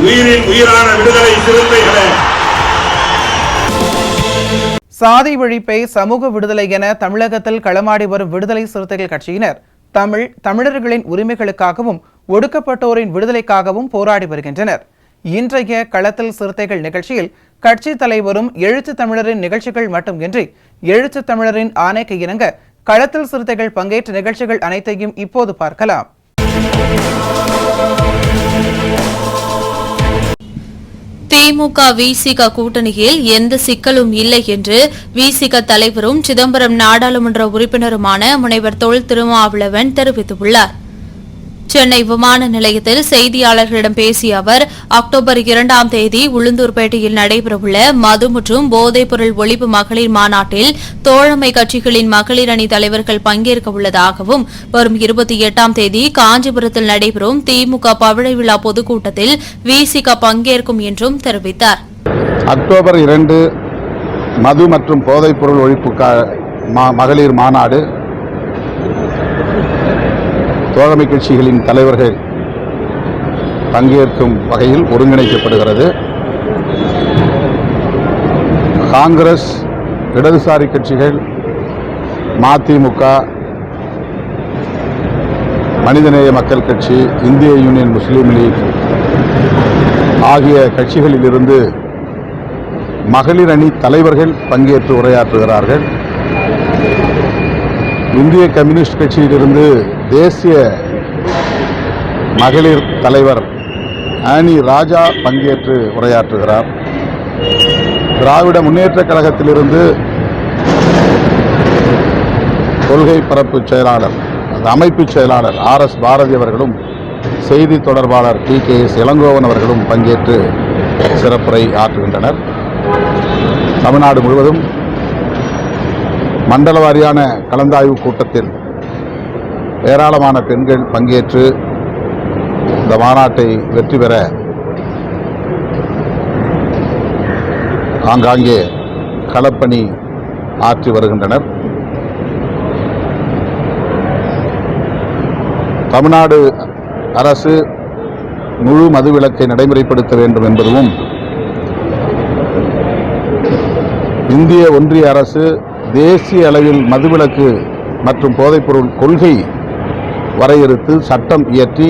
உயிரின் உயிரான விடுதலை சிறுத்தைகளே, சாதி ஒழிப்பை சமூக விடுதலை என தமிழகத்தில் களமாடி வரும் விடுதலை சிறுத்தைகள் கட்சியினர் தமிழர்களின் உரிமைகளுக்காகவும் ஒடுக்கப்பட்டோரின் விடுதலைக்காகவும் போராடி வருகின்றனர். இன்றைய களத்தில் சிறுத்தைகள் நிகழ்ச்சியில் கட்சி தலைவரும் எழுத்து தமிழரின் நிகழ்ச்சிகள் மட்டுமின்றி எழுத்து தமிழரின் ஆணைக்கு இணங்க களத்தில் சிறுத்தைகள் பங்கேற்ற நிகழ்ச்சிகள் அனைத்தையும் இப்போது பார்க்கலாம். திமுக விசிக கூட்டணியில் எந்த சிக்கலும் இல்லை என்று விசிக தலைவரும் சிதம்பரம் நாடாளுமன்ற உறுப்பினருமான முனைவர் தொல் திருமாவளவன் தெரிவித்துள்ளார். சென்னை விமான நிலையத்தில் செய்தியாளர்களிடம் பேசிய அவர், அக்டோபர் 2ஆம் தேதி உளுந்தூர்பேட்டையில் நடைபெறவுள்ள மது மற்றும் போதைப்பொருள் ஒழிப்பு மகளிர் மாநாட்டில் தோழமை கட்சிகளின் மகளிர் அணி தலைவர்கள் பங்கேற்க உள்ளதாகவும், வரும் 28ஆம் தேதி காஞ்சிபுரத்தில் நடைபெறும் திமுக பவழ விழா பொதுக்கூட்டத்தில் விசிக பங்கேற்கும் என்றும் தெரிவித்தார். அக்டோபர் 2 மது மற்றும் போதைப்பொருள் ஒழிப்பு மகளிர் மாநாடு தோழமை கட்சிகளின் தலைவர்கள் பங்கேற்கும் வகையில் ஒருங்கிணைக்கப்படுகிறது. காங்கிரஸ், இடதுசாரி கட்சிகள், மதிமுக, மனிதநேய மக்கள் கட்சி, இந்திய யூனியன் முஸ்லீம் லீக் ஆகிய கட்சிகளிலிருந்து மகளிர் அணி தலைவர்கள் பங்கேற்று உரையாற்றுகிறார்கள். இந்திய கம்யூனிஸ்ட் கட்சியிலிருந்து தேசிய மகளிர் தலைவர் ஆனி ராஜா பங்கேற்று உரையாற்றுகிறார். திராவிட முன்னேற்ற கழகத்திலிருந்து கொள்கை பரப்பு செயலாளர், அமைப்பு செயலாளர் RS பாரதி அவர்களும் செய்தி தொடர்பாளர் TKS இளங்கோவன் அவர்களும் பங்கேற்று சிறப்புரை ஆற்றுகின்றனர். தமிழ்நாடு முழுவதும் மண்டல வாரியான கலந்தாய்வு கூட்டத்தில் ஏராளமான பெண்கள் பங்கேற்று இந்த மாநாட்டை வெற்றி பெற ஆங்காங்கே களப்பணி ஆற்றி வருகின்றனர். தமிழ்நாடு அரசு முழு மதுவிலக்கை நடைமுறைப்படுத்த வேண்டும் என்பதும், இந்திய ஒன்றிய அரசு தேசிய அளவில் மதுவிலக்கு மற்றும் போதைப்பொருள் கொள்கை வரையறுத்து சட்டம் இயற்றி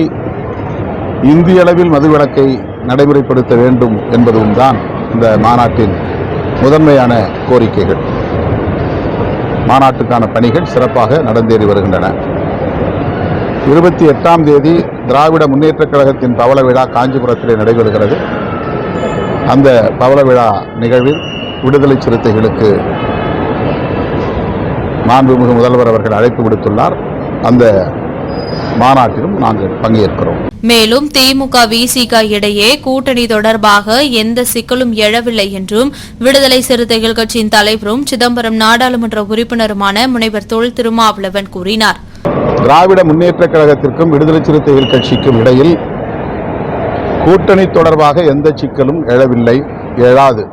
இந்திய அளவில் மதுவிலக்கை நடைமுறைப்படுத்த வேண்டும் என்பதும் தான் இந்த மாநாட்டின் முதன்மையான கோரிக்கைகள். மாநாட்டுக்கான பணிகள் சிறப்பாக நடந்தேறி வருகின்றன. 28ஆம் தேதி திராவிட முன்னேற்றக் கழகத்தின் பவள விழா காஞ்சிபுரத்திலே நடைபெறுகிறது. அந்த பவள விழா நிகழ்வில் விடுதலை சிறுத்தைகளுக்கு மாண்புமிகு முதல்வர் அவர்கள் அழைப்பு விடுத்துள்ளார். அந்த மாநாட்டிலும் நாங்கள் பங்கேற்கிறோம். மேலும் திமுக விசிக இடையே கூட்டணி தொடர்பாக எந்த சிக்கலும் எழவில்லை என்றும் விடுதலை சிறுத்தைகள் கட்சியின் தலைவரும் சிதம்பரம் நாடாளுமன்ற உறுப்பினருமான முனைவர் தொல் திருமாவளவன் கூறினார். திராவிட முன்னேற்ற கழகத்திற்கும் விடுதலை சிறுத்தைகள் கட்சிக்கும் இடையில் கூட்டணி தொடர்பாக எந்த சிக்கலும் எழவில்லை, எழாது.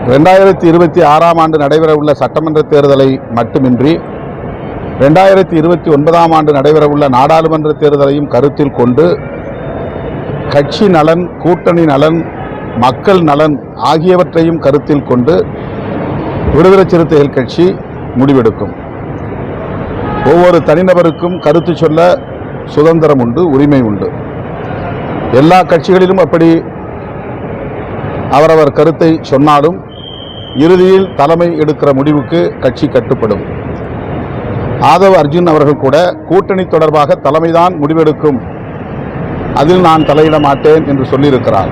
2026ஆம் ஆண்டு நடைபெறவுள்ள சட்டமன்ற தேர்தலை மட்டுமின்றி 2029ஆம் ஆண்டு நடைபெறவுள்ள நாடாளுமன்ற தேர்தலையும் கருத்தில் கொண்டு கட்சி நலன், கூட்டணி நலன், மக்கள் நலன் ஆகியவற்றையும் கருத்தில் கொண்டு விடுதலை சிறுத்தைகள் கட்சி முடிவெடுக்கும். ஒவ்வொரு தனிநபருக்கும் கருத்து சொல்ல சுதந்திரம் உண்டு, உரிமை உண்டு. எல்லா கட்சிகளிலும் அப்படி அவரவர் கருத்தை சொன்னாலும் இறுதியில் தலைமை எடுக்கிற முடிவுக்கு கட்சி கட்டுப்படும். ஆதவ் அர்ஜுன் அவர்கள் கூட கூட்டணி தொடர்பாக தலைமைதான் முடிவெடுக்கும், அதில் நான் தலையிட மாட்டேன் என்று சொல்லியிருக்கிறார்.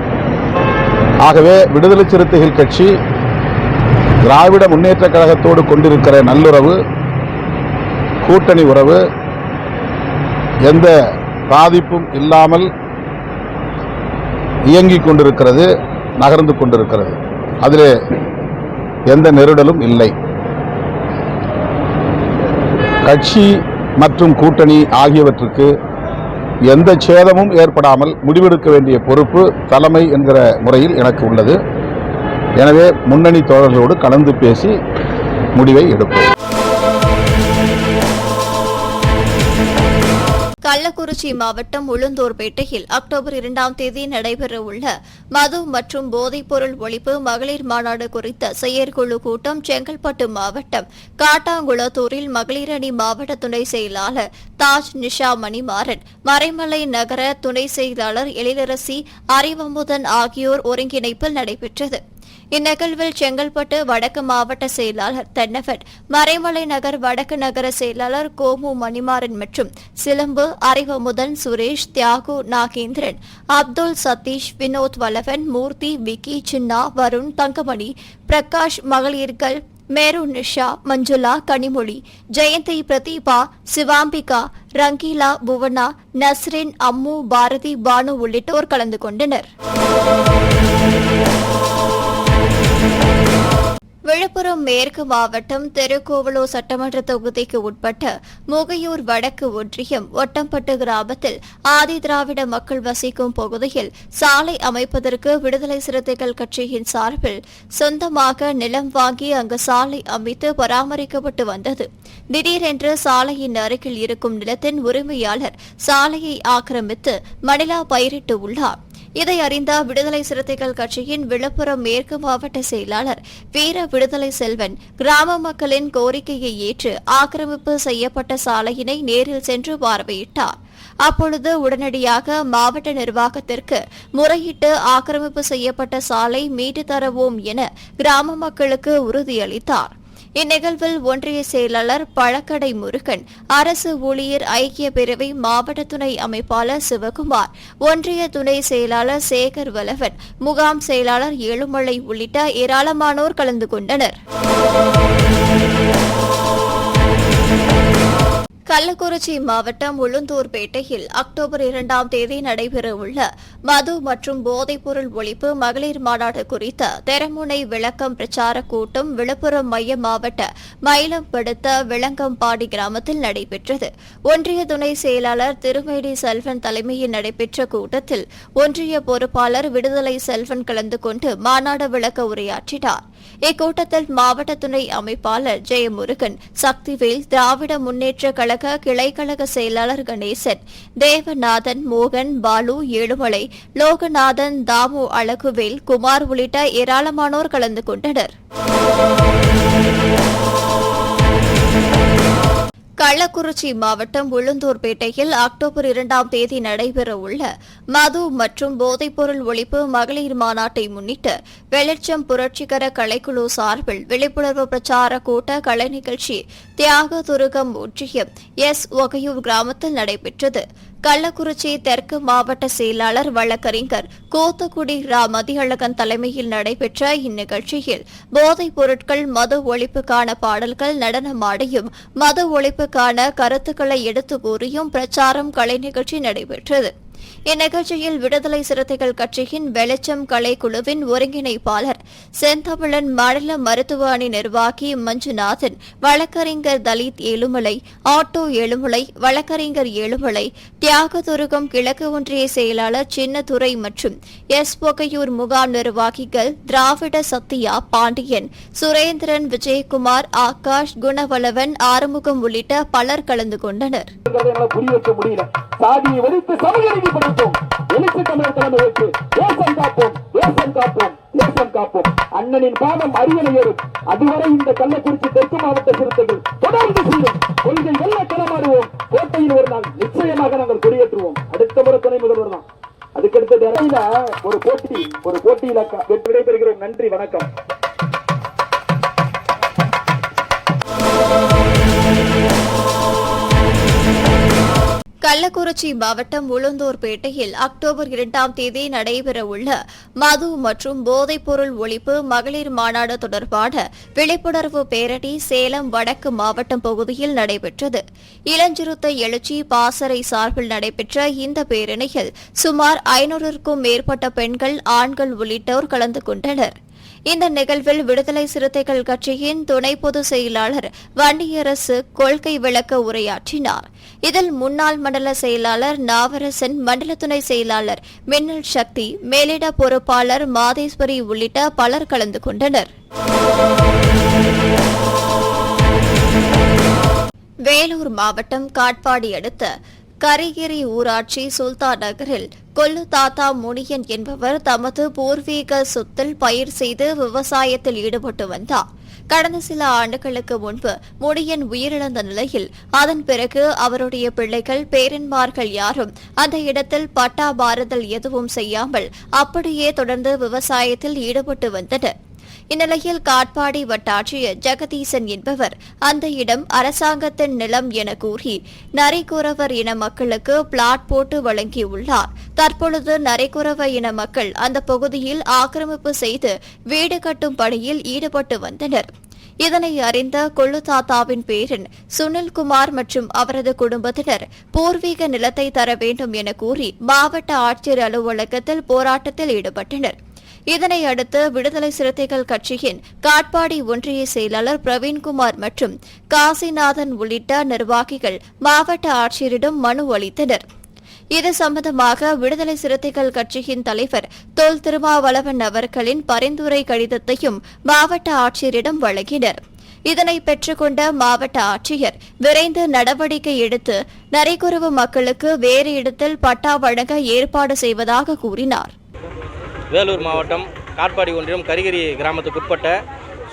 ஆகவே விடுதலை சிறுத்தைகள் கட்சி திராவிட முன்னேற்ற கழகத்தோடு கொண்டிருக்கிற நல்லுறவு கூட்டணி உறவு எந்த பாதிப்பும் இல்லாமல் இயங்கிக் கொண்டிருக்கிறது, நகர்ந்து கொண்டிருக்கிறது. அதிலே எந்த நெருடலும் இல்லை. கட்சி மற்றும் கூட்டணி ஆகியவற்றுக்கு எந்த சேதமும் ஏற்படாமல் முடிவெடுக்க வேண்டிய பொறுப்பு தலைமை என்கிற முறையில் எனக்கு உள்ளது. எனவே முன்னணி தோழர்களோடு கலந்து பேசி முடிவை எடுப்போம். கள்ளக்குறிச்சி மாவட்டம் உளுந்தூர்பேட்டையில் அக்டோபர் 2ஆம் தேதி நடைபெறவுள்ள மது மற்றும் போதைப்பொருள் ஒழிப்பு மகளிர் மாநாடு குறித்த செயற்குழு கூட்டம் செங்கல்பட்டு மாவட்டம் காட்டாங்குளத்தூரில் மகளிர் அணி மாவட்ட துணை செயலாளர் தாஜ் நிஷா மணிமாறன், மறைமலை நகர துணை செயலாளர் எழிலரசி அறிவமுதன் ஆகியோர் ஒருங்கிணைப்பில் நடைபெற்றது. இந்நிகழ்வில் செங்கல்பட்டு வடக்கு மாவட்ட செயலாளர் தென்னவன், மறைமலை நகர் வடக்கு நகர செயலாளர் கோமு மணிமாறன் மற்றும் சிலம்பு, அறிவமுதன், சுரேஷ், தியாகு, நாகேந்திரன், அப்துல் சதீஷ், வினோத் வல்லவன், மூர்த்தி, விக்கி, சின்னா, வருண், தங்கமணி, பிரகாஷ், மகளிர்கள் மேரு நிஷா, மஞ்சுளா, கனிமொழி, ஜெயந்தி, பிரதீபா, சிவாம்பிகா, ரங்கீலா, புவனா, நஸ்ரின், அம்மு, பாரதி, பானு உள்ளிட்டோர் கலந்து கொண்டனர். விழுப்புரம் மேற்கு மாவட்டம் திருக்கோவலூர் சட்டமன்ற தொகுதிக்கு உட்பட்ட முகையூர் வடக்கு ஒன்றியம் ஒட்டம்பட்டு கிராமத்தில் ஆதிதிராவிட மக்கள் வசிக்கும் பகுதியில் சாலை அமைப்பதற்கு விடுதலை சிறுத்தைகள் கட்சியின் சார்பில் சொந்தமாக நிலம் வாங்கி அங்கு சாலை அமைத்து பராமரிக்கப்பட்டு வந்தது. திடீரென்று சாலையின் அருகில் இருக்கும் நிலத்தின் உரிமையாளர் சாலையை ஆக்கிரமித்து மணிலா பயிரிட்டு உள்ளார். இதை அறிந்த விடுதலை சிறுத்தைகள் கட்சியின் விழுப்புரம் மேற்கு மாவட்ட செயலாளர் வீர விடுதலை செல்வன் கிராம மக்களின் கோரிக்கையை ஏற்று ஆக்கிரமிப்பு செய்யப்பட்ட சாலையினை நேரில் சென்று பார்வையிட்டார். அப்பொழுது உடனடியாக மாவட்ட நிர்வாகத்திற்கு முறையிட்டு ஆக்கிரமிப்பு செய்யப்பட்ட சாலை மீட்டு தருவோம் என கிராம மக்களுக்கு உறுதியளித்தார். இந்நிகழ்வில் ஒன்றிய செயலாளர் பழக்கடை முருகன், அரசு ஊழியர் ஐக்கிய பிரிவை மாவட்ட துணை அமைப்பாளர் சிவகுமார், ஒன்றிய துணை செயலாளர் சேகர் வலவன், முகாம் செயலாளர் ஏழுமலை உள்ளிட்ட ஏராளமானோர் கலந்து கொண்டனர். கள்ளக்குறிச்சி மாவட்டம் உளுந்தூர்பேட்டையில் அக்டோபர் 2ஆம் தேதி நடைபெறவுள்ள மது மற்றும் போதைப்பொருள் ஒழிப்பு மகளிர் மாநாடு குறித்த தெரமுனை விளக்கம் பிரச்சார கூட்டம் விழுப்புரம் மைய மாவட்ட மயிலம்படுத்த விளங்கம்பாடி கிராமத்தில் நடைபெற்றது. ஒன்றிய துணை செயலாளர் திருமேடி செல்வன் தலைமையில் நடைபெற்ற கூட்டத்தில் ஒன்றிய பொறுப்பாளர் விடுதலை செல்வன் கலந்து கொண்டு மாநாடு விளக்க உரையாற்றினார். இக்கூட்டத்தில் மாவட்ட துணை அமைப்பாளர் ஜெயமுருகன், சக்திவேல், திராவிட முன்னேற்ற கழக கிளைக்கழக செயலாளர் கணேசன், தேவநாதன், மோகன், பாலு, ஏழுமலை, லோகநாதன், தாமு, அழகுவேல், குமார் உள்ளிட்ட ஏராளமானோர் கலந்து கொண்டனர். கள்ளக்குறிச்சி மாவட்டம் உளுந்தூர்பேட்டையில் அக்டோபர் 2ஆம் தேதி நடைபெறவுள்ள மது மற்றும் போதைப்பொருள் ஒழிப்பு மகளிர் மாநாட்டை முன்னிட்டு வெளிச்சம் புரட்சிகர கலைக்குழு சார்பில் விழிப்புணர்வு பிரச்சார கூட்ட கலை நிகழ்ச்சி தியாகதுருகம் ஒன்றியம் ஒகையூர் கிராமத்தில் நடைபெற்றது. கள்ளக்குறிச்சி தெற்கு மாவட்ட செயலாளர் வழக்கறிஞர் கூத்துக்குடி ரா மதியழகன் தலைமையில் நடைபெற்ற இந்நிகழ்ச்சியில் போதைப் பொருட்கள், மது ஒழிப்புக்கான பாடல்கள், நடனமாடியும் மது ஒழிப்புக்கான கருத்துக்களை எடுத்து கூறியும் பிரச்சாரம் கலை நிகழ்ச்சி நடைபெற்றது. இந்நிகழ்ச்சியில் விடுதலை சிறுத்தைகள் கட்சியின் வெளிச்சம் கலைக்குழுவின் ஒருங்கிணைப்பாளர் செந்தமிழன், மாநில மருத்துவ அணி நிர்வாகி மஞ்சுநாதன், வழக்கறிஞர் தலித் ஏழுமலை, ஆட்டோ ஏழுமலை, வழக்கறிஞர் ஏழுமலை, தியாகதுருகம் கிழக்கு ஒன்றிய செயலாளர் சின்னதுரை மற்றும் ஒகையூர் முகாம் நிர்வாகிகள் திராவிட சத்யா, பாண்டியன், சுரேந்திரன், விஜயகுமார், ஆகாஷ், குணவளவன், ஆறுமுகம் உள்ளிட்ட பலர் கலந்து கொண்டனர். அண்ணனின் பாதம் அரியணை ஏறும் அதுவரை இந்த கள்ளக்குறிச்சி தெற்கு மாவட்ட சிறுத்தைகள் தொடர்ந்து செய்யும் கொள்கை வெல்ல களமாடுவோம். கோட்டையில் ஒரு நாள் நிச்சயமாக நாங்கள் கொடியேற்றுவோம். அடுத்த முறை துணை முதல்வர் தான். அதுக்கடுத்த ஒரு போட்டியில விடைபெறுகிறோம். நன்றி, வணக்கம். கள்ளக்குறிச்சி மாவட்டம் உளுந்தூர்பேட்டையில் அக்டோபர் 2ஆம் தேதி நடைபெறவுள்ள மது மற்றும் போதைப்பொருள் ஒழிப்பு மகளிர் மாநாடு தொடர்பான விழிப்புணர்வு பேரணி சேலம் வடக்கு மாவட்டம் பகுதியில் நடைபெற்றது. இளஞ்சிறுத்தை எழுச்சி பாசறை சார்பில் நடைபெற்ற இந்த பேரணியில் சுமார் 500க்கும் மேற்பட்ட பெண்கள், ஆண்கள் உள்ளிட்டோர் கலந்து கொண்டனர். இந்த நிகழ்வில் விடுதலை சிறுத்தைகள் கட்சியின் துணை பொதுச் செயலாளர் வன்னியரசு கொள்கை விளக்க உரையாற்றினார். இதில் முன்னாள் மண்டல செயலாளர் நாவரசன், மண்டல துணை செயலாளர் மின்னல் சக்தி, மேலிட பொறுப்பாளர் மாதேஸ்வரி உள்ளிட்ட பலர் கலந்து கொண்டனர். வேலூர் மாவட்டம் காட்பாடி அடுத்த கரிகிரி ஊராட்சி சுல்தான் நகரில் கொல்லு தாத்தா முனியன் என்பவர் தமது பூர்வீக சொத்தில் பயிர் செய்து விவசாயத்தில் ஈடுபட்டு வந்தார். கடந்த சில ஆண்டுகளுக்கு முன்பு முனியன் உயிரிழந்த நிலையில் அதன் பிறகு அவருடைய பிள்ளைகள், பேரன்மார்கள் யாரும் அந்த இடத்தில் பட்டா பாரதல் எதுவும் செய்யாமல் அப்படியே தொடர்ந்து விவசாயத்தில் ஈடுபட்டு வந்தனர். இந்நிலையில் காட்பாடி வட்டாட்சியர் ஜெகதீசன் என்பவர் அந்த இடம் அரசாங்கத்தின் நிலம் என கூறி நரிக்குறவர் இன மக்களுக்கு பிளாட் போட்டு வழங்கியுள்ளார். தற்பொழுது நரிக்குறவ இன மக்கள் அந்த பகுதியில் ஆக்கிரமிப்பு செய்து வீடு கட்டும் பணியில் ஈடுபட்டு வந்தனர். இதனை அறிந்த கொள்ளு தாத்தாவின் பேரன் சுனில்குமார் மற்றும் அவரது குடும்பத்தினர் பூர்வீக நிலத்தை தர வேண்டும் என கூறி மாவட்ட ஆட்சியர் அலுவலகத்தில் போராட்டத்தில் ஈடுபட்டனர். இதனை அடுத்து விடுதலை சிறுத்தைகள் கட்சியின் காட்பாடி ஒன்றிய செயலாளர் பிரவீன்குமார் மற்றும் காசிநாதன் உள்ளிட்ட நிர்வாகிகள் மாவட்ட ஆட்சியரிடம் மனு அளித்தனர். இது சம்பந்தமாக விடுதலை சிறுத்தைகள் கட்சியின் தலைவர் தொல் திருமாவளவன் அவர்களின் பரிந்துரை கடிதத்தையும் மாவட்ட ஆட்சியரிடம் வழங்கினர். இதனை பெற்றுக்கொண்ட மாவட்ட ஆட்சியர் விரைந்து நடவடிக்கை எடுத்து நரிக்குறவு மக்களுக்கு வேறு இடத்தில் பட்டா வழங்க ஏற்பாடு செய்வதாக கூறினார். வேலூர் மாவட்டம் காட்பாடி ஒன்றியம் கரிகிரி கிராமத்துக்குட்பட்ட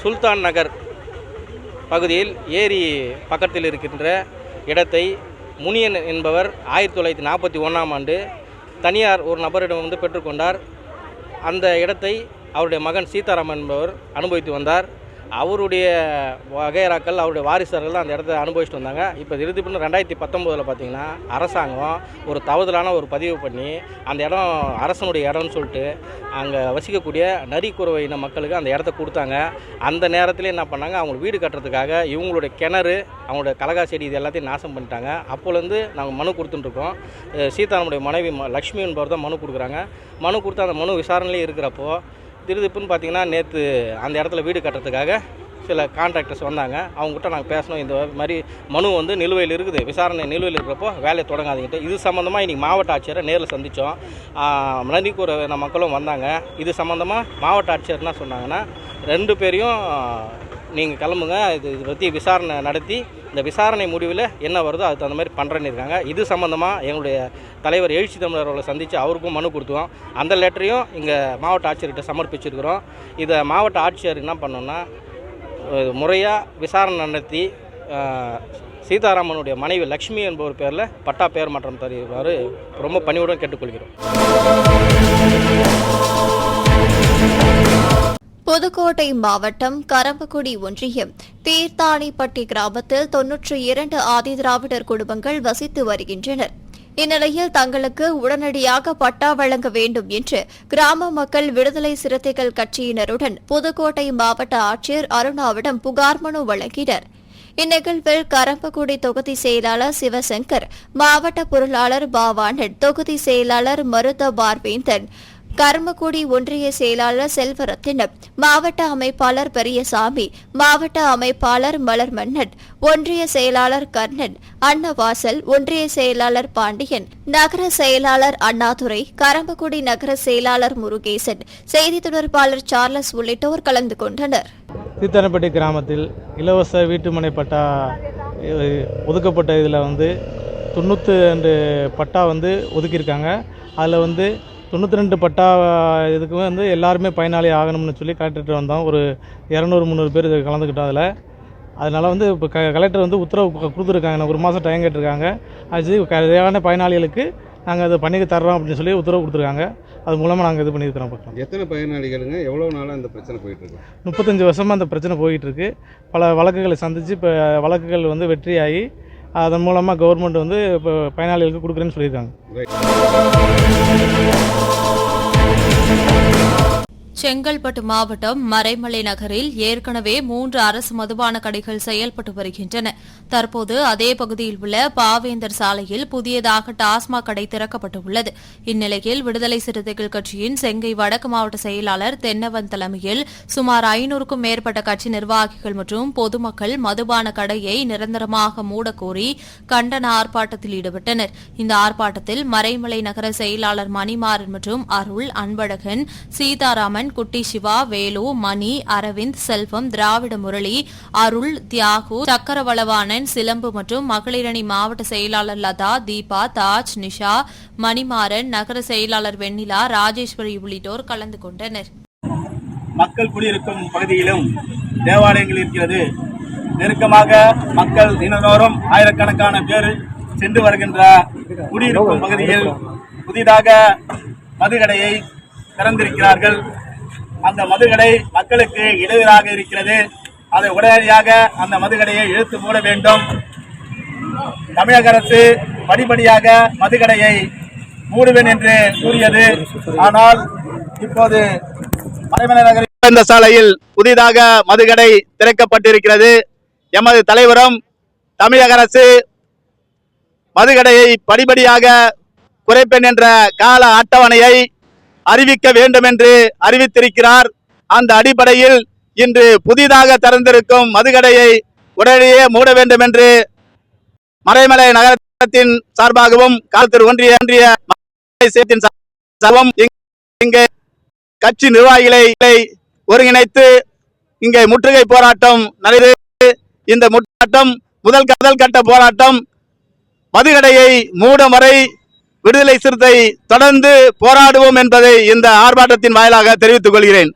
சுல்தான் நகர் பகுதியில் ஏரி பக்கத்தில் இருக்கின்ற இடத்தை முனியன் என்பவர் 1941ஆம் ஆண்டு தனியார் ஒரு நபரிடம் பெற்றுக்கொண்டார். அந்த இடத்தை அவருடைய மகன் சீதாராமன் என்பவர் அனுபவித்து வந்தார். அவருடைய வகையராக்கள், அவருடைய வாரிசர்கள் அந்த இடத்த அனுபவிச்சுட்டு வந்தாங்க. இப்போ இறுதிப்பின்னு 2019 பார்த்திங்கன்னா அரசாங்கம் ஒரு தவறுதலான ஒரு பதிவு பண்ணி அந்த இடம் அரசனுடைய இடம்னு சொல்லிட்டு அங்கே வசிக்கக்கூடிய நரிக்குறவை இன மக்களுக்கு அந்த இடத்த கொடுத்தாங்க. அந்த நேரத்தில் என்ன பண்ணாங்க, அவங்க வீடு கட்டுறதுக்காக இவங்களுடைய கிணறு, அவங்களுடைய கலகா செடி இது எல்லாத்தையும் நாசம் பண்ணிட்டாங்க. அப்போலேருந்து நாங்கள் மனு கொடுத்துட்டுருக்கோம். சீதாராமனுடைய மனைவி லக்ஷ்மி என்பவர் தான் மனு கொடுக்குறாங்க. மனு கொடுத்து அந்த மனு விசாரணையிலே இருக்கிறப்போ திருதிப்புன்னு பார்த்திங்கன்னா நேற்று அந்த இடத்துல வீடு கட்டுறதுக்காக சில கான்ட்ராக்டர்ஸ் வந்தாங்க. அவங்ககிட்ட நாங்கள் பேசணும், இந்த மாதிரி மனு நிலுவையில் இருக்குது, விசாரணை நிலுவையில் இருக்கிறப்போ வேலையை தொடங்காதீங்கிட்டு. இது சம்மந்தமாக இன்றைக்கி மாவட்ட ஆட்சியரை நேரில் சந்தித்தோம். நரிக்குறவ மக்களும் வந்தாங்க. இது சம்மந்தமாக மாவட்ட ஆட்சியர் என்ன சொன்னாங்கன்னா, 2 பேரையும் நீங்கள் கிளம்புங்க, இது பற்றி விசாரணை நடத்தி இந்த விசாரணை முடிவில் என்ன வருதோ அதுக்கு தகுந்த மாதிரி பண்ணுறேன்னு இருக்காங்க. இது சம்மந்தமாக எங்களுடைய தலைவர் எழுச்சி தமிழர் அவர்களை சந்தித்து அவருக்கும் மனு கொடுத்தோம். அந்த லெட்டரையும் இங்கே மாவட்ட ஆட்சியர்கிட்ட சமர்ப்பிச்சிருக்கிறோம். இதை மாவட்ட ஆட்சியர் என்ன பண்ணோன்னா முறையாக விசாரணை நடத்தி சீதாராமனுடைய மனைவி லக்ஷ்மி என்பவர் பேரில் பட்டா பெயர் மாற்றம் தருவார் ரொம்ப பணிவுடன் கேட்டுக்கொள்கிறோம். புதுக்கோட்டை மாவட்டம் கரம்பக்குடி ஒன்றியம் தீர்த்தானிப்பட்டி கிராமத்தில் 92 ஆதிதிராவிடர் குடும்பங்கள் வசித்து வருகின்றனர். இந்நிலையில் தங்களுக்கு உடனடியாக பட்டா வழங்க வேண்டும் என்று கிராம மக்கள் விடுதலை சிறுத்தைகள் கட்சியினருடன் புதுக்கோட்டை மாவட்ட ஆட்சியர் அருணாவிடம் புகார் மனு வழங்கினர். இந்நிகழ்வில் கரம்பக்குடி தொகுதி செயலாளர் சிவசங்கர், மாவட்ட பொருளாளர் பாவானன், தொகுதி செயலாளர் மருத பார்வேந்தன், கரம்பக்குடி ஒன்றிய செயலாளர் செல்வரத்தினம், மாவட்ட அமைப்பாளர் பெரியசாமி, மாவட்ட அமைப்பாளர் மலர்மன்னன், ஒன்றிய செயலாளர் கர்ணன், அன்னவாசல், ஒன்றிய செயலாளர் பாண்டியன், நகர செயலாளர் அண்ணாதுரை, கரம்பக்குடி நகர செயலாளர் முருகேசன், செய்தி தொடர்பாளர் சார்லஸ் உள்ளிட்டோர் கலந்து கொண்டனர். தீர்த்தானிப்பட்டி கிராமத்தில் இலவச வீட்டுமனை பட்டா ஒதுக்கப்பட்ட இதில் 92 பட்டா ஒதுக்கியிருக்காங்க. அதில் 92 பட்டா இதுக்கு எல்லாருமே பயனாளி ஆகணும்னு சொல்லி கலெக்டர்கிட்ட வந்தோம். ஒரு 200-300 பேர் கலந்துக்கிட்டோம். அதனால் இப்போ கலெக்டர் உத்தரவு கொடுத்துருக்காங்க. 1 மாதம் டைம் கேட்டிருக்காங்க. அது சரியான பயனாளிகளுக்கு நாங்கள் அதை பண்ணி தர்றோம் அப்படின்னு சொல்லி உத்தரவு கொடுத்துருக்காங்க. அது மூலமாக நாங்கள் இது பண்ணியிருக்கிறோம். எத்தனை பயனாளிகளுங்க, எவ்வளோ நாளாக அந்த பிரச்சனை போயிட்டுருக்கு? 35 வருஷமாக அந்த பிரச்சனை போயிட்டுருக்கு. பல வழக்குகளை சந்தித்து இப்போ வழக்குகள் வெற்றியாகி அதன் மூலமாக கவர்மெண்ட் வந்து இப்போ பயனாளிகளுக்கு கொடுக்குறேன்னு சொல்லியிருக்காங்க. செங்கல்பட்டு மாவட்டம் மறைமலை நகரில் ஏற்கனவே 3 அரசு மதுபான கடைகள் செயல்பட்டு வருகின்றன. தற்போது அதே பகுதியில் உள்ள பாவேந்தர் சாலையில் புதியதாக டாஸ்மாக் கடை திறக்கப்பட்டுள்ளது. இந்நிலையில் விடுதலை சிறுத்தைகள் கட்சியின் செங்கை வடக்கு மாவட்ட செயலாளர் தென்னவன் தலைமையில் சுமார் 500க்கும் மேற்பட்ட கட்சி நிர்வாகிகள் மற்றும் பொதுமக்கள் மதுபான கடையை நிரந்தரமாக மூடக்கோரி கண்டன ஆர்ப்பாட்டத்தில் ஈடுபட்டனர். இந்த ஆர்ப்பாட்டத்தில் மறைமலை நகர செயலாளர் மணிமாறன் மற்றும் அருள், அன்பழகன், சீதாராமன், குட்டி சிவா, வேலு, மணி, அரவிந்த், செல்வம், திராவிட முரளி, அருள், தியாகு, சக்கரவளவானன், சிலம்பு மற்றும் மகளிரணி மாவட்ட செயலாளர் லதா, தீபா, தாஜ், நிஷா, மணிமாறன், நகர செயலாளர் வெண்ணிலா, ராஜேஸ்வரி உள்ளிட்டோர் கலந்து கொண்டனர். மக்கள் குடியிருக்கும் பகுதியிலும் தேவாலயங்கள் இருக்கிறது. நெருக்கமாக மக்கள் தினந்தோறும் ஆயிரக்கணக்கான பேர் சென்று வருகின்ற குடியிருக்கும் பகுதியில் புதிதாக மதுக்கடையை திறந்திருக்கிறார்கள். அந்த மதுக்கடை மக்களுக்கு இடையூறாக இருக்கிறது. அதை உடனடியாக அந்த மதுக்கடையை இழுத்து மூட வேண்டும். தமிழக அரசு படிப்படியாக மதுக்கடையை மூடுவேன் என்று கூறியது. ஆனால் இப்போது மறைமலை நகர் சாலையில் புதிதாக மதுக்கடை திறக்கப்பட்டிருக்கிறது. எமது தலைவரும் தமிழக அரசு மதுக்கடையை படிப்படியாக குறைப்பேன் என்ற கால அட்டவணையை அறிவிக்க வேண்டும் என்று அறிவித்திருக்கிறார். அந்த அடிப்படையில் இன்று புதிதாக திறந்திருக்கும் மதுக்கடையை உடனடியே மூட வேண்டும் என்று மறைமலை நகரத்தின் சார்பாகவும் கால்தூர் ஒன்றிய இங்கே கட்சி நிர்வாகிகளை ஒருங்கிணைத்து இங்கே முற்றுகை போராட்டம் நடைபெற்றது. இந்த போராட்டம் முதல் கட்ட போராட்டம் மதுக்கடையை மூடும் வரை விடுதலை சிறுத்தை தொடர்ந்து போராடுவோம் என்பதை இந்த ஆர்ப்பாட்டத்தின் வாயிலாக தெரிவித்துக் கொள்கிறேன்.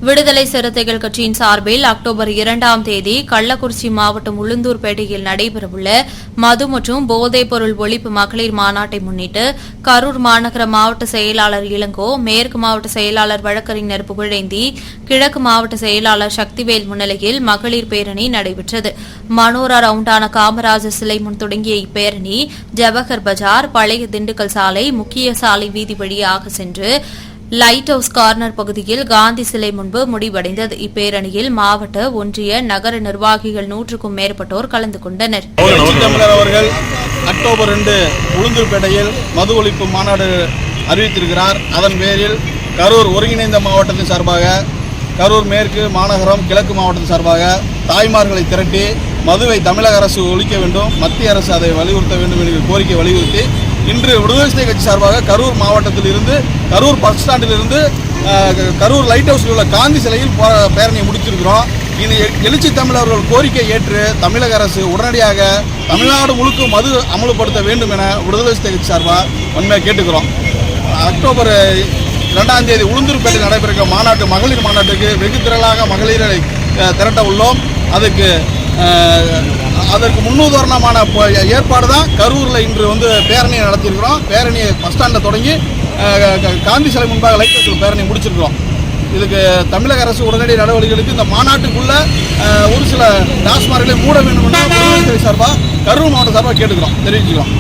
விடுதலை சிறுத்தைகள் கட்சியின் சார்பில் அக்டோபர் 2ஆம் தேதி கள்ளக்குறிச்சி மாவட்டம் உளுந்தூர்பேட்டையில் நடைபெறவுள்ள மது மற்றும் போதைப் பொருள் ஒழிப்பு மகளிர் மாநாட்டை முன்னிட்டு கரூர் மாநகர மாவட்ட செயலாளர் இளங்கோ, மேற்கு மாவட்ட செயலாளர் வழக்கறிஞர் புகழேந்தி, கிழக்கு மாவட்ட செயலாளர் சக்திவேல் முன்னிலையில் மகளிர் பேரணி நடைபெற்றது. மனோரா ரவுண்டான காமராஜர் சிலை முன் தொடங்கிய இப்பேரணி ஜவஹர் பஜார், பழைய திண்டுக்கல் சாலை, முக்கிய சாலை வீதி வழியாக சென்று லைட் ஹவுஸ் கார்னர் பகுதியில் காந்தி சிலை முன்பு முடிவடைந்தது. இப்பேரணியில் மாவட்ட, ஒன்றிய, நகர நிர்வாகிகள் 100க்கும் மேற்பட்டோர் கலந்து கொண்டனர். அவர்கள் அக்டோபர் 2 உளுந்தூர்பேட்டையில் மது ஒழிப்பு மாநாடு அறிவித்திருக்கிறார். அதன் பேரில் கரூர் ஒருங்கிணைந்த மாவட்டத்தின் சார்பாக, கரூர் மேற்கு மாநகரம், கிழக்கு மாவட்டத்தின் சார்பாக தாய்மார்களை திரட்டி மதுவை தமிழக அரசு ஒழிக்க வேண்டும், மத்திய அரசு அதை வலியுறுத்த வேண்டும் என்கிற கோரிக்கை வலியுறுத்தி இன்று விடுதலை சிறுத்தை கட்சி சார்பாக கரூர் மாவட்டத்தில் இருந்து, கரூர் பஸ் ஸ்டாண்டில் இருந்து கரூர் லைட் ஹவுஸில் உள்ள காந்தி சிலையில் பேரணியை முடிச்சிருக்கிறோம். இது எழுச்சி தமிழர்கள் கோரிக்கை ஏற்று தமிழக அரசு உடனடியாக தமிழ்நாடு முழுக்க மது அமல்படுத்த வேண்டும் என விடுதலை சிறுத்தை கட்சி சார்பாக உண்மையாக கேட்டுக்கிறோம். அக்டோபர் 2ஆம் தேதி உளுந்தூர்பேட்டையில் நடைபெறுகிற மாநாட்டு, மகளிர் மாநாட்டுக்கு வெகு திரளாக மகளிரை திரட்ட உள்ளோம். அதற்கு முன்னுதாரணமான ஏற்பாடு தான் கரூரில் இன்று பேரணியை நடத்தியிருக்கிறோம். பேரணியை பஸ் ஸ்டாண்டில் தொடங்கி காந்தி சிலை முன்பாக லைட் ஹவுஸில் பேரணியை முடிச்சிருக்கிறோம். இதுக்கு தமிழக அரசு உடனடி நடவடிக்கைகளுக்கு இந்த மாநாட்டுக்குள்ள ஒரு சில டாஸ்மார்களை மூட வேண்டும் என்று சார்பாக கரூர் மாவட்ட சார்பாக கேட்டுக்கிறோம், தெரிவிச்சுக்கிறோம்.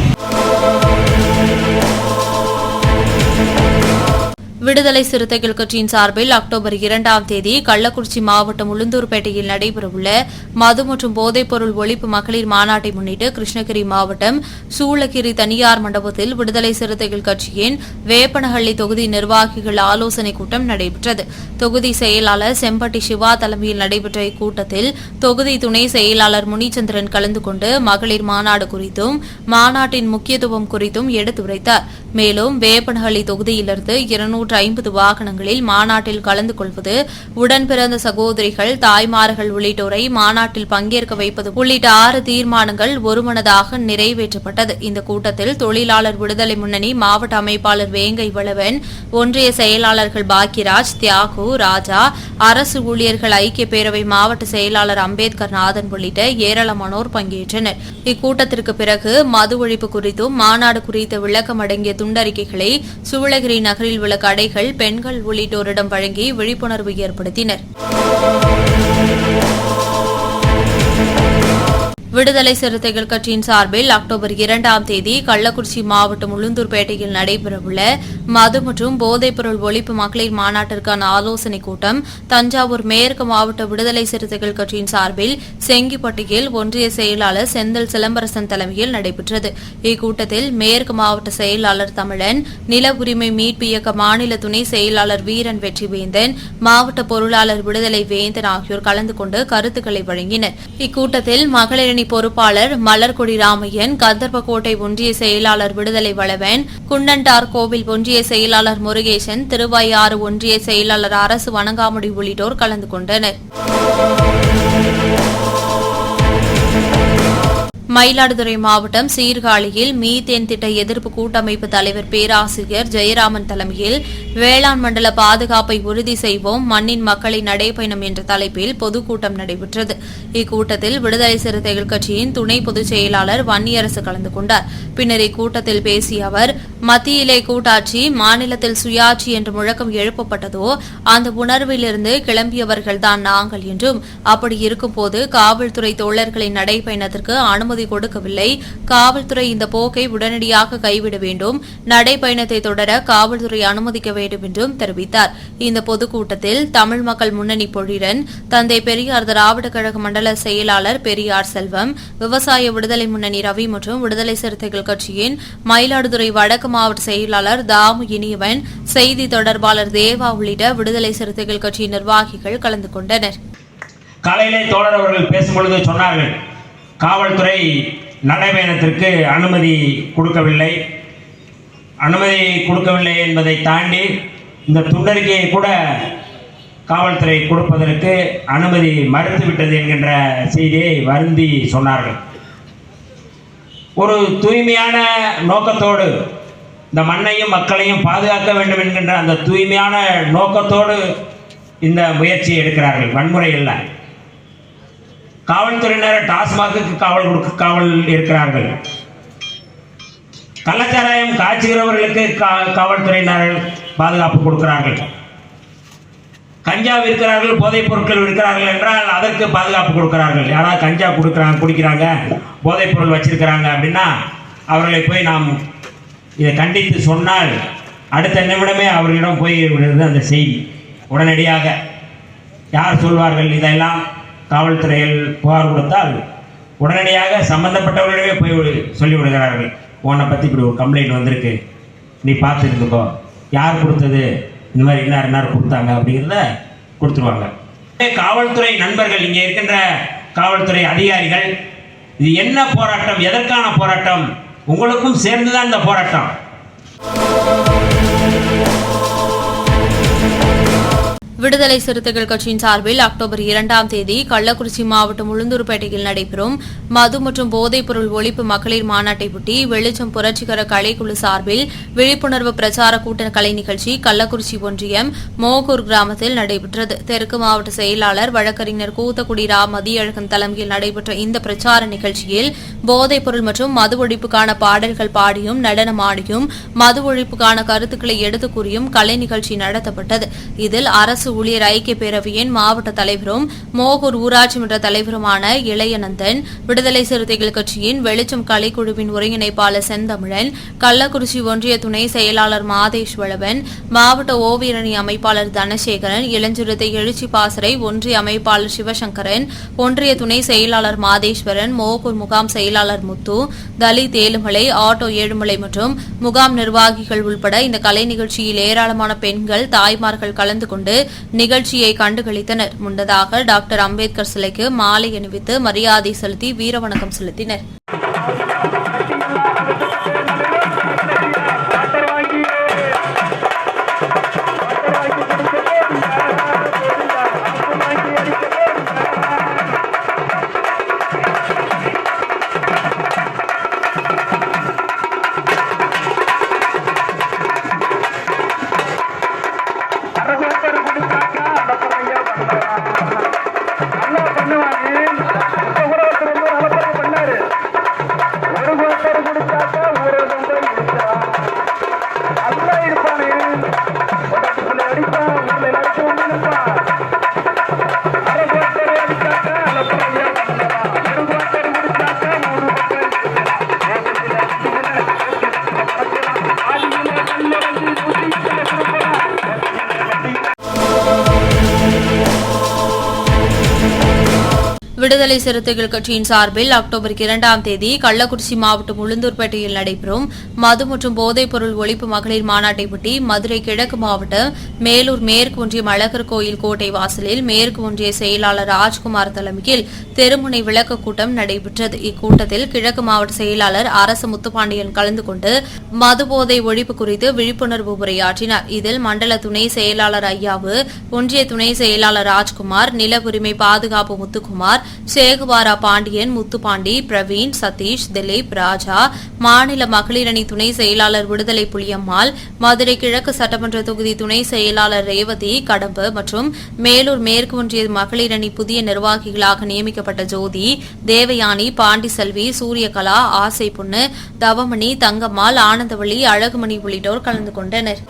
விடுதலை சிறுத்தைகள் கட்சியின் சார்பில் அக்டோபர் 2ஆம் தேதி கள்ளக்குறிச்சி மாவட்டம் உளுந்தூர்பேட்டையில் நடைபெறவுள்ள மது மற்றும் போதைப் பொருள் ஒழிப்பு மகளிர் மாநாட்டை முன்னிட்டு கிருஷ்ணகிரி மாவட்டம் சூளகிரி தனியார் மண்டபத்தில் விடுதலை சிறுத்தைகள் கட்சியின் வேப்பனஹள்ளி தொகுதி நிர்வாகிகள் ஆலோசனைக் கூட்டம் நடைபெற்றது. தொகுதி செயலாளர் செம்பட்டி சிவா தலைமையில் நடைபெற்ற இக்கூட்டத்தில் தொகுதி துணை செயலாளர் முனிச்சந்திரன் கலந்து கொண்டு மகளிர் மாநாடு குறித்தும் மாநாட்டின் முக்கியத்துவம் குறித்தும் எடுத்துரைத்தார். மேலும் வேப்பனஹள்ளி தொகுதியிலிருந்து 250 வாகனங்களில் மாநாட்டில் கலந்து கொள்வது, உடன் பிறந்த சகோதரிகள், தாய்மார்கள் உள்ளிட்டோரை மாநாட்டில் பங்கேற்க வைப்பது உள்ளிட்ட 6 தீர்மானங்கள் ஒருமனதாக நிறைவேற்றப்பட்டது. இந்த கூட்டத்தில் தொழிலாளர் விடுதலை முன்னணி மாவட்ட அமைப்பாளர் வேங்கை வளவன், ஒன்றிய செயலாளர்கள் பாக்கியராஜ், தியாகு, ராஜா, அரசு ஊழியர்கள் ஐக்கிய பேரவை மாவட்ட செயலாளர் அம்பேத்கர் நாதன் உள்ளிட்ட ஏராளமானோர் பங்கேற்றனர். இக்கூட்டத்திற்கு பிறகு மது ஒழிப்பு குறித்தும் மாநாடு குறித்த விளக்கம் அடங்கிய துண்டறிக்கைகளை சூளகிரி நகரில் உள்ள கடைகள், பெண்கள் உள்ளிட்டோரிடம் வழங்கி விழிப்புணர்வு ஏற்படுத்தினர். விடுதலை சிறுத்தைகள் கட்சியின் சார்பில் அக்டோபர் 2ஆம் தேதி கள்ளக்குறிச்சி மாவட்டம் உளுந்தூர்பேட்டையில் நடைபெறவுள்ள மது மற்றும் போதைப்பொருள் ஒழிப்பு மகளிர் மாநாட்டிற்கான ஆலோசனைக் கூட்டம் தஞ்சாவூர் மேற்கு மாவட்ட விடுதலை சிறுத்தைகள் கட்சியின் சார்பில் செங்கிப்பட்டியில் ஒன்றிய செயலாளர் செந்தில் சிலம்பரசன் தலைமையில் நடைபெற்றது. இக்கூட்டத்தில் மேற்கு மாவட்ட செயலாளர் தமிழன், நில உரிமை மீட்பு இயக்க மாநில துணை செயலாளர் வீரன் வெற்றிவேந்தன், மாவட்ட பொருளாளர் விடுதலை வேந்தன் ஆகியோர் கலந்து கொண்டு கருத்துக்களை வழங்கினர். இக்கூட்டத்தில் மகளிரணி பொறுப்பாளர் மலர்கொடி ராமையன், கந்தர்போட்டை ஒன்றிய செயலாளர் விடுதலை வளவன், குண்டன்டார் கோவில் ஒன்றிய செயலாளர் முருகேசன், திருவாயாறு ஒன்றிய செயலாளர் அரசு வணங்காமுடி உள்ளிட்டோர் கலந்து கொண்டனர். மயிலாடுதுறை மாவட்டம் சீர்காழியில் மீத்தேன் திட்ட எதிர்ப்பு கூட்டமைப்பு தலைவர் பேராசிரியர் ஜெயராமன் தலைமையில் வேளாண் மண்டல பாதுகாப்பை உறுதி செய்வோம், மண்ணின் மக்களின் நடைபயணம் என்ற தலைப்பில் பொதுக்கூட்டம் நடைபெற்றது. இக்கூட்டத்தில் விடுதலை சிறுத்தைகள் கட்சியின் துணை பொதுச் செயலாளர் வன்னியரசு கலந்து கொண்டார். பின்னர் இக்கூட்டத்தில் பேசிய அவர், மத்தியிலே கூட்டாட்சி, மாநிலத்தில் சுயாட்சி என்ற முழக்கம் எழுப்பப்பட்டதோ அந்த உணர்விலிருந்து கிளம்பியவர்கள்தான் நாங்கள் என்றும், அப்படி இருக்கும்போது காவல்துறை தோழர்களின் நடைபயணத்திற்கு அனுமதி கொடுக்கவில்லை. காவல்துறை இந்த போக்கை உடனடியாக கைவிட வேண்டும், நடைபயணத்தை தொடர காவல்துறை அனுமதிக்க வேண்டும் என்றும் தெரிவித்தார். இந்த பொதுக்கூட்டத்தில் தமிழ் மக்கள் முன்னணி பொழிரன், தந்தை பெரியார் திராவிட கழக மண்டல செயலாளர் பெரியார் செல்வம், விவசாய விடுதலை முன்னணி ரவி மற்றும் விடுதலை சிறுத்தைகள் கட்சியின் மயிலாடுதுறை வடக்கு மாவட்ட செயலாளர் தாமு இனியவன், செய்தி தொடர்பாளர் தேவா உள்ளிட்ட விடுதலை சிறுத்தைகள் கட்சி நிர்வாகிகள் கலந்து கொண்டனர். காலையிலே தோழர் அவர்கள் பேசும்பொழுது சொன்னார்கள், காவல்துறை நடைபயணத்திற்கு அனுமதி கொடுக்கவில்லை என்பதை தாண்டி இந்த துண்டறிக்கையை கூட காவல்துறை கொடுப்பதற்கு அனுமதி மறுத்துவிட்டது என்கின்ற செய்தியை வருந்தி சொன்னார்கள். ஒரு தூய்மையான நோக்கத்தோடு இந்த மண்ணையும் மக்களையும் பாதுகாக்க வேண்டும் என்கின்ற அந்த தூய்மையான நோக்கத்தோடு இந்த முயற்சியை எடுக்கிறார்கள், வன்முறை இல்லை. காவல்துறையினர் டாஸ்மாகுக்கு காவல் இருக்கிறார்கள். கள்ளச்சாராயம் காய்ச்சுகிறவர்களுக்கு காவல்துறையினர் பாதுகாப்பு கொடுக்கிறார்கள். கஞ்சா விற்கிறார்கள், போதைப் பொருட்கள் விற்கிறார்கள் என்றால் அதற்கு பாதுகாப்பு கொடுக்கிறார்கள். யாராவது கஞ்சா குடிக்கிறாங்க, போதைப் பொருள் வச்சிருக்கிறாங்க அப்படின்னா அவர்களை போய் நாம் இதை கண்டித்து சொன்னால் அடுத்த நிமிடமே அவர்களிடம் போய் விடுறது அந்த செய்தி. உடனடியாக யார் சொல்வார்கள், இதெல்லாம் காவல்துறையில் புகார் கொடுத்தால் உடனடியாக சம்பந்தப்பட்டவர்களிடமே போய் சொல்லிவிடுகிறார்கள், உன்னை பற்றி இப்படி ஒரு கம்ப்ளைண்ட் வந்திருக்கு, நீ பார்த்து இருந்துக்கோ, யார் கொடுத்தது, இந்த மாதிரி இன்னார் கொடுத்தாங்க அப்படிங்கிறத கொடுத்துருவாங்க. காவல்துறை நண்பர்கள், இங்கே இருக்கின்ற காவல்துறை அதிகாரிகள், இது என்ன போராட்டம், எதற்கான போராட்டம், உங்களுக்கும் சேர்ந்துதான் இந்த போராட்டம். விடுதலை சிறுத்தைகள் கட்சியின் சார்பில் அக்டோபர் 2ஆம் தேதி கள்ளக்குறிச்சி மாவட்டம் உளுந்தூர்பேட்டையில் நடைபெறும் மது மற்றும் போதைப்பொருள் ஒழிப்பு மகளிர் மாநாட்டையொட்டி வெளிச்சம் புரட்சிகர கலைக்குழு சார்பில் விழிப்புணர்வு பிரச்சார கூட்ட கலை நிகழ்ச்சி கள்ளக்குறிச்சி ஒன்றியம் மோகூர் கிராமத்தில் நடைபெற்றது. தெற்கு மாவட்ட செயலாளர் வழக்கறிஞர் கூத்தக்குடி ரா மதியழகன் தலைமையில் நடைபெற்ற இந்த பிரச்சார நிகழ்ச்சியில் போதைப்பொருள் மற்றும் மது ஒழிப்புக்கான பாடல்கள் பாடியும் நடனமாடியும் மது ஒழிப்புக்கான கருத்துக்களை எடுத்துக் கூறியும் கலை நிகழ்ச்சி நடத்தப்பட்டது. இதில் அரசு ஊழியர் ஐக்கிய பேரவையின் மாவட்ட தலைவரும் மோகூர் ஊராட்சி மன்ற தலைவருமான இளையநந்தன், விடுதலை சிறுத்தைகள் கட்சியின் வெளிச்சம் கலைக்குழுவின் ஒருங்கிணைப்பாளர் செந்தமிழன், கள்ளக்குறிச்சி ஒன்றிய துணை செயலாளர் மாதேஷ் வளவன், மாவட்ட ஓவியரணி அமைப்பாளர் தனசேகரன், இளஞ்சிறுத்தை எழுச்சி பாசறை ஒன்றிய அமைப்பாளர் சிவசங்கரன், ஒன்றிய துணை செயலாளர் மாதேஸ்வரன், மோகூர் முகாம் செயலாளர் முத்து, தலித் ஏழுமலை, ஆட்டோ ஏழுமலை மற்றும் முகாம் நிர்வாகிகள் உள்பட இந்த கலை நிகழ்ச்சியில் ஏராளமான பெண்கள், தாய்மார்கள் கலந்து கொண்டு நிகழ்ச்சியை கண்டுகளித்தனர். முன்னதாக டாக்டர் அம்பேத்கர் சிலைக்கு மாலை அணிவித்து மரியாதை செலுத்தி வீரவணக்கம் செலுத்தினர். நல்லா பண்ணுவாங்க. இப்ப கூட ஒருத்தர் வந்து நல்லா பண்ணாரு. விடுதலை சிறுத்தைகள் கட்சியின் சார்பில் அக்டோபர் 2ஆம் தேதி கள்ளக்குறிச்சி மாவட்டம் உளுந்தூர்பேட்டையில் நடைபெறும் மது மற்றும் போதைப்பொருள் ஒழிப்பு மகளிர் மாநாட்டையொட்டி மதுரை கிழக்கு மாவட்டம் மேலூர் மேற்கு ஒன்றியம் அழகர் கோயில் கோட்டை வாசலில் மேற்கு ஒன்றிய செயலாளர் ராஜ்குமார் தலைமையில் தெருமுனை விளக்க கூட்டம் நடைபெற்றது. இக்கூட்டத்தில் கிழக்கு மாவட்ட செயலாளர் அரசு முத்துப்பாண்டியன் கலந்து கொண்டு மது போதை ஒழிப்பு குறித்து விழிப்புணர்வு உரையாற்றினார். இதில் மண்டல துணை செயலாளர் ஐயாவு, ஒன்றிய துணை செயலாளர் ராஜ்குமார், நில உரிமை பாதுகாப்பு முத்துக்குமார், சேகுவாரா பாண்டியன், முத்துப்பாண்டி, பிரவீன், சதீஷ், திலீப், ராஜா, மாநில மகளிரணி துணை செயலாளர் விடுதலை புலியம்மாள், மதுரை கிழக்கு சட்டமன்ற தொகுதி துணை செயலாளர் ரேவதி, கடம்பு மற்றும் மேலூர் மேற்கு ஒன்றிய மகளிரணி புதிய நிர்வாகிகளாக நியமிக்கப்பட்ட ஜோதி, தேவயானி, பாண்டிசெல்வி, சூரியகலா, ஆசை பொண்ணு, தவமணி, தங்கம்மாள், ஆனந்தவள்ளி, அழகுமணி உள்ளிட்டோர் கலந்து கொண்டனர்.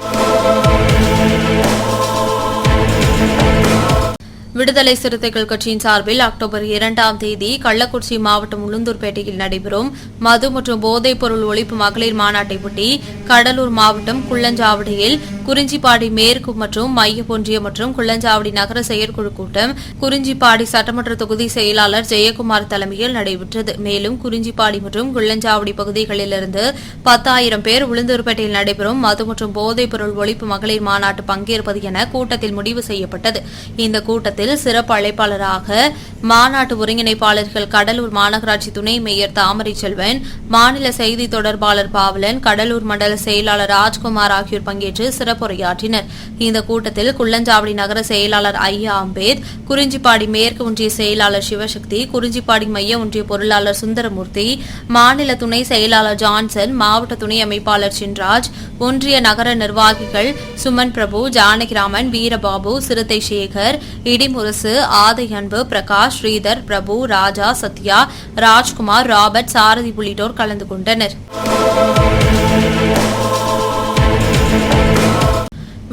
விடுதலை சிறுத்தைகள் கட்சியின் சார்பில் அக்டோபர் 2ஆம் தேதி கள்ளக்குறிச்சி மாவட்டம் உளுந்தூர்பேட்டையில் நடைபெறும் மது மற்றும் போதைப் பொருள் ஒழிப்பு மகளிர் மாநாட்டையொட்டி கடலூர் மாவட்டம் குள்ளஞ்சாவடியில் குறிஞ்சிப்பாடி மேற்கு மற்றும் மைய ஒன்றியம் மற்றும் குள்ளஞ்சாவடி நகர செயற்குழு கூட்டம் குறிஞ்சிப்பாடி சட்டமன்ற தொகுதி செயலாளர் ஜெயக்குமார் தலைமையில் நடைபெற்றது. மேலும் குறிஞ்சிப்பாடி மற்றும் குள்ளஞ்சாவடி பகுதிகளிலிருந்து 10,000 பேர் உளுந்தூர்பேட்டையில் நடைபெறும் மது மற்றும் போதைப் பொருள் ஒழிப்பு மகளிர் மாநாட்டு பங்கேற்பது என கூட்டத்தில் முடிவு செய்யப்பட்டது. இந்த கூட்டத்தில் சிறப்பு அழைப்பாளராக மாநாட்டு ஒருங்கிணைப்பாளர்கள் கடலூர் மாநகராட்சி துணை மேயர் தாமரை செல்வன், மாநில செய்தி தொடர்பாளர் பாவலன், கடலூர் மண்டல செயலாளர் ராஜ்குமார் ஆகியோர் பங்கேற்று சிறப்புரையாற்றினர். இந்த கூட்டத்தில் குள்ளஞ்சாவடி நகர செயலாளர் ஐயா அம்பேத், குறிஞ்சிப்பாடி மேற்கு ஒன்றிய செயலாளர் சிவசக்தி, குறிஞ்சிப்பாடி மைய ஒன்றிய பொருளாளர் சுந்தரமூர்த்தி, மாநில துணை செயலாளர் ஜான்சன், மாவட்ட துணை அமைப்பாளர் சின்ராஜ், ஒன்றிய நகர நிர்வாகிகள் சுமன் பிரபு, ஜானகிராமன், வீரபாபு, சிறுத்தை சேகர், இடிமுரசு, ஆதை அன்பு, பிரகாஷ், ஸ்ரீதர், பிரபு, ராஜா, சத்யா, ராஜ்குமார், ராபர்ட், சாரதி உள்ளிட்டோர் கலந்து கொண்டனர்.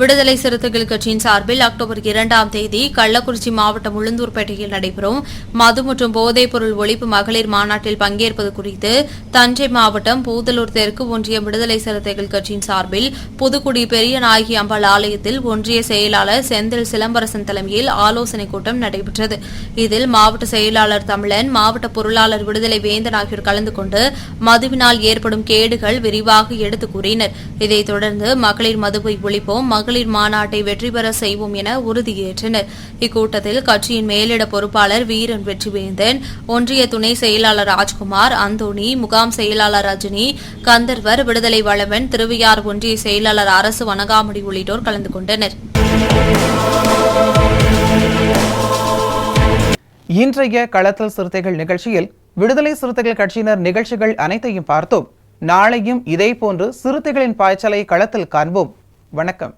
விடுதலை சிறுத்தைகள் கட்சியின் சார்பில் அக்டோபர் 2ஆம் தேதி கள்ளக்குறிச்சி மாவட்டம் உளுந்தூர்பேட்டையில் நடைபெறும் மது மற்றும் போதைப் பொருள் ஒழிப்பு மகளிர் மாநாட்டில் பங்கேற்பது குறித்து தஞ்சை மாவட்டம் பூதலூர் தெற்கு ஒன்றிய விடுதலை சிறுத்தைகள் கட்சியின் சார்பில் புதுக்குடி பெரியநாயகி அம்பாள் ஆலயத்தில் ஒன்றிய செயலாளர் செந்தில் சிலம்பரசன் தலைமையில் ஆலோசனைக் கூட்டம் நடைபெற்றது. இதில் மாவட்ட செயலாளர் தமிழன், மாவட்ட பொருளாளர் விடுதலை வேந்தன் ஆகியோர் கலந்து கொண்டு மதுவினால் ஏற்படும் கேடுகள் விரிவாக எடுத்துக் கூறினர். இதைத் தொடர்ந்து மகளிர் மதுவை ஒழிப்போம், மகளிர் மாநாட்டை வெற்றி பெற செய்வோம் என உறுதியேற்றனர். இக்கூட்டத்தில் கட்சியின் மேலிட பொறுப்பாளர் வீரன் வெற்றிவேந்தன், ஒன்றிய துணை செயலாளர் ராஜ்குமார், அந்தோணி, முகாம் செயலாளர் ரஜினி, கந்தர்வர், விடுதலை வளவன், திருவையாறு ஒன்றிய செயலாளர் அரசு வணங்காமுடி உள்ளிட்டோர் கலந்து கொண்டனர். இன்றைய களத்தல் சிறுத்தைகள் நிகழ்ச்சியில் விடுதலை சிறுத்தைகள் கட்சியினர் நிகழ்ச்சிகள் அனைத்தையும் பார்த்தோம். நாளையும் இதேபோன்று சிறுத்தைகளின் பாய்ச்சலை களத்தில் காண்போம். வணக்கம்.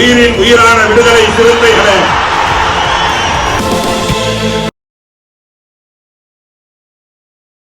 உயிரின் உயிரான விடுதலை சிறுத்தைகளே,